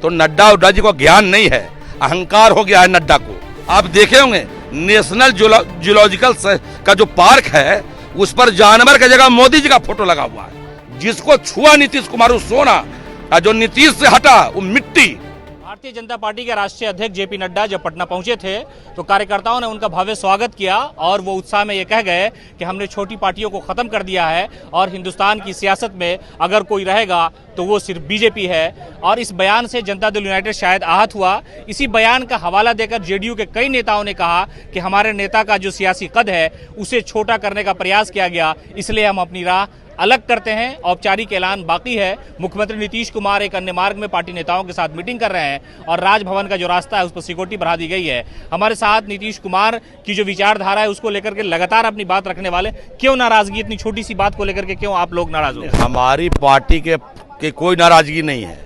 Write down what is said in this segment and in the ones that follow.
तो नड्डा उड्डा जी को ज्ञान नहीं है, अहंकार हो गया है नड्डा को। आप देखे होंगे नेशनल जूलॉजिकल का जो पार्क है उस पर जानवर की जगह मोदी जी का फोटो लगा हुआ है। जिसको छुआ नीतीश कुमार वो सोना, और जो नीतीश से हटा वो मिट्टी। भारतीय जनता पार्टी के राष्ट्रीय अध्यक्ष जेपी नड्डा जब पटना पहुंचे थे तो कार्यकर्ताओं ने उनका भव्य स्वागत किया और वो उत्साह में ये कह गए कि हमने छोटी पार्टियों को खत्म कर दिया है और हिंदुस्तान की सियासत में अगर कोई रहेगा तो वो सिर्फ बीजेपी है। और इस बयान से जनता दल यूनाइटेड शायद आहत हुआ। इसी बयान का हवाला देकर जेडीयू के कई नेताओं ने कहा कि हमारे नेता का जो सियासी कद है उसे छोटा करने का प्रयास किया गया, इसलिए हम अपनी राह अलग करते हैं। औपचारिक ऐलान बाकी है। मुख्यमंत्री नीतीश कुमार एक अन्य मार्ग में पार्टी नेताओं के साथ मीटिंग कर रहे हैं और राजभवन का जो रास्ता है उस पर सिक्योरिटी बढ़ा दी गई है। हमारे साथ नीतीश कुमार की जो विचारधारा है उसको लेकर के लगातार अपनी बात रखने वाले, क्यों नाराजगी, इतनी छोटी सी बात को लेकर के क्यों आप लोग नाराज हो? हमारी पार्टी के कोई नाराजगी नहीं है।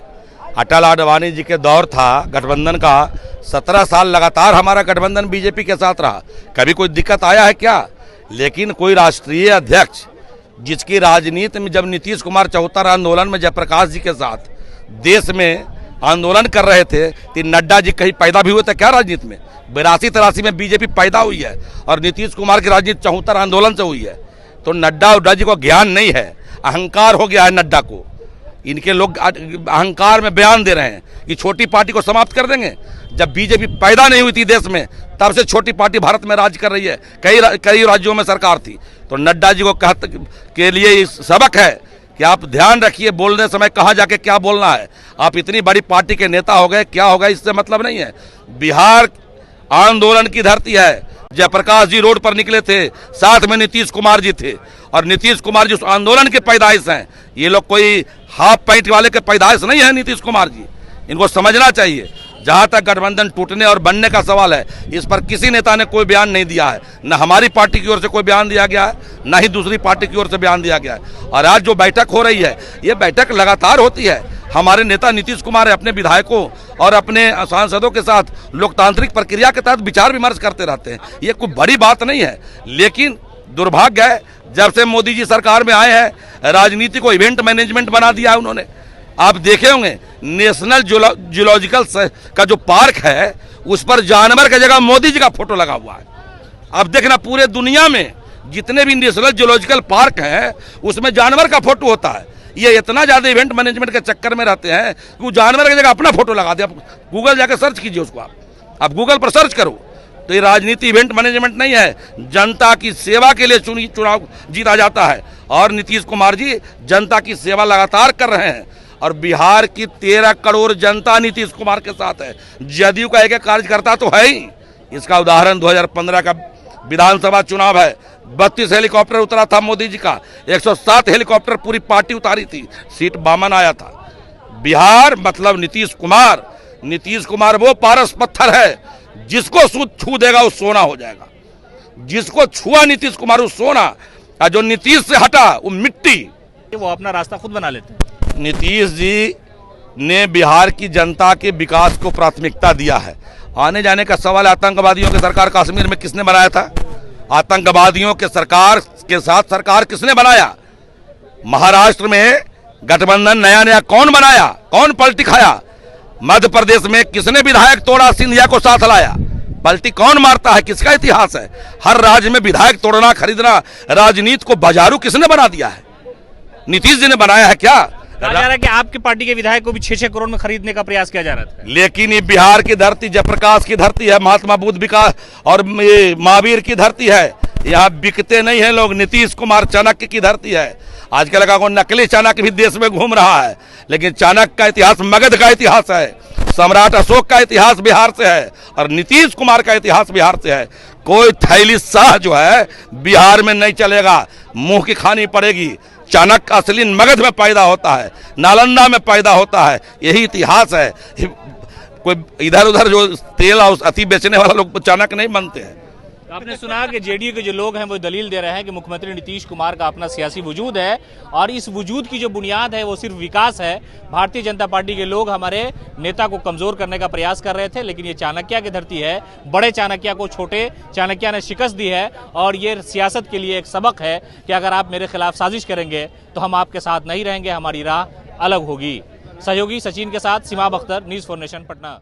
अटल आडवाणी जी के दौर था गठबंधन का, 17 साल लगातार हमारा गठबंधन बीजेपी के साथ रहा, कभी कोई दिक्कत आया है क्या? लेकिन कोई राष्ट्रीय अध्यक्ष जिसकी राजनीति में जब नीतीश कुमार 74 आंदोलन में जयप्रकाश जी के साथ देश में आंदोलन कर रहे थे तो नड्डा जी कहीं पैदा भी हुए थे क्या राजनीति में? 82-83 में बीजेपी पैदा हुई है और नीतीश कुमार की राजनीति 74 आंदोलन से हुई है। तो नड्डा उड्डा जी को ज्ञान नहीं है, अहंकार हो गया है नड्डा को। इनके लोग अहंकार में बयान दे रहे हैं कि छोटी पार्टी को समाप्त कर देंगे। जब बीजेपी पैदा नहीं हुई थी देश में तब से छोटी पार्टी भारत में राज कर रही है, कई राज्यों में सरकार थी। तो नड्डा जी को के लिए सबक है कि आप ध्यान रखिए बोलने समय कहाँ जाके क्या बोलना है। आप इतनी बड़ी पार्टी के नेता हो गए, क्या होगा इससे मतलब नहीं है। बिहार आंदोलन की धरती है, जयप्रकाश जी रोड पर निकले थे, साथ में नीतीश कुमार जी थे और नीतीश कुमार जी उस आंदोलन के पैदाइश हैं। ये लोग कोई हाफ पैंट वाले के पैदाइश नहीं है नीतीश कुमार जी, इनको समझना चाहिए। जहां तक गठबंधन टूटने और बनने का सवाल है इस पर किसी नेता ने कोई बयान नहीं दिया है, न हमारी पार्टी की ओर से कोई बयान दिया गया है, न ही दूसरी पार्टी की ओर से बयान दिया गया है। और आज जो बैठक हो रही है ये बैठक लगातार होती है। हमारे नेता नीतीश कुमार अपने विधायकों और अपने सांसदों के साथ लोकतांत्रिक प्रक्रिया के तहत विचार विमर्श करते रहते हैं, ये कोई बड़ी बात नहीं है। लेकिन दुर्भाग्य है जब से मोदी जी सरकार में आए हैं राजनीति को इवेंट मैनेजमेंट बना दिया है उन्होंने। आप देखे होंगे नेशनल जूलॉजिकल का जो पार्क है उस पर जानवर की जगह मोदी जी का फोटो लगा हुआ है। अब देखना पूरे दुनिया में जितने भी नेशनल जूलॉजिकल पार्क हैं उसमें जानवर का फोटो होता है। ये इतना ज्यादा इवेंट मैनेजमेंट के चक्कर में रहते हैं कि वो जानवर की जगह अपना फोटो लगा दे। आप गूगल जाकर सर्च कीजिए उसको, आप गूगल पर सर्च करो। तो ये राजनीति इवेंट मैनेजमेंट नहीं है, जनता की सेवा के लिए चुनाव जीता जाता है और नीतीश कुमार जी जनता की सेवा लगातार कर रहे हैं। और बिहार की 13 करोड़ जनता नीतीश कुमार के साथ है, जदयू का एक कार्यकर्ता तो है ही। इसका उदाहरण 2015 का विधानसभा चुनाव है, 32 हेलीकॉप्टर उतरा था मोदी जी का, 107 हेलीकॉप्टर पूरी पार्टी उतारी थी, सीट बामन आया था। बिहार मतलब नीतीश कुमार वो पारस पत्थर है जिसको छू देगा वो सोना हो जाएगा। जिसको छुआ नीतीश कुमार वो सोना, और जो नीतीश से हटा वो मिट्टी। वो अपना रास्ता खुद बना लेते हैं। नीतीश जी ने बिहार की जनता के विकास को प्राथमिकता दिया है। आने जाने का सवाल, आतंकवादियों की सरकार कश्मीर में किसने बनाया था? आतंकवादियों के सरकार के साथ सरकार किसने बनाया? महाराष्ट्र में गठबंधन नया कौन बनाया, कौन पलटी खाया? मध्य प्रदेश में किसने विधायक तोड़ा, सिंधिया को साथ लाया? पलटी कौन मारता है, किसका इतिहास है? हर राज्य में विधायक तोड़ना, खरीदना, राजनीति को बाजारू किसने बना दिया है? नीतीश जी ने बनाया है क्या? कहा जा रहा है कि आपकी पार्टी के विधायक को भी 6-6 करोड़ में खरीदने का प्रयास किया जा रहा था। लेकिन ये बिहार की धरती जयप्रकाश की धरती है, महात्मा बुद्ध विकास और ये महावीर की धरती है। यहाँ बिकते नहीं है लोग। नीतीश कुमार चाणक्य की धरती है। आजकल का नकली चाणक्य भी देश में घूम रहा है, लेकिन चाणक्य का इतिहास मगध का इतिहास है, सम्राट अशोक का इतिहास बिहार से है और नीतीश कुमार का इतिहास बिहार से है। कोई थैली शाह जो है बिहार में नहीं चलेगा, मुंह की खानी पड़ेगी। चाणक्य असली मगध में पैदा होता है, नालंदा में पैदा होता है, यही इतिहास है। कोई इधर उधर जो तेल और अति बेचने वाला लोग चाणक्य नहीं बनते हैं। आपने सुना कि जेडीयू के जो लोग हैं वो दलील दे रहे हैं कि मुख्यमंत्री नीतीश कुमार का अपना सियासी वजूद है और इस वजूद की जो बुनियाद है वो सिर्फ विकास है। भारतीय जनता पार्टी के लोग हमारे नेता को कमजोर करने का प्रयास कर रहे थे, लेकिन ये चाणक्य की धरती है। बड़े चाणक्य को छोटे चाणक्य ने शिकस्त दी है और ये सियासत के लिए एक सबक है कि अगर आप मेरे खिलाफ साजिश करेंगे तो हम आपके साथ नहीं रहेंगे, हमारी राह अलग होगी। सहयोगी सचिन के साथ सिमाब अख्तर, न्यूज़ 4 नेशन, पटना।